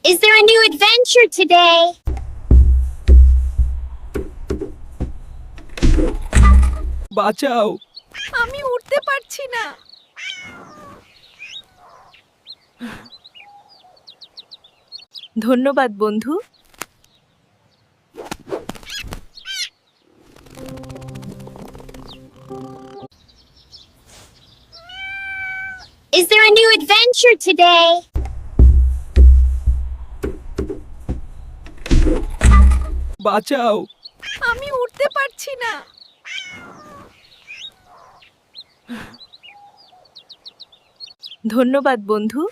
Is there a new adventure today? বাঁচাও। আমি উঠতে পারছি না। ধন্যবাদ বন্ধু। Is there a new adventure today? বাঁচাও। আমি উঠতে পারছি না। ধন্যবাদ বন্ধু।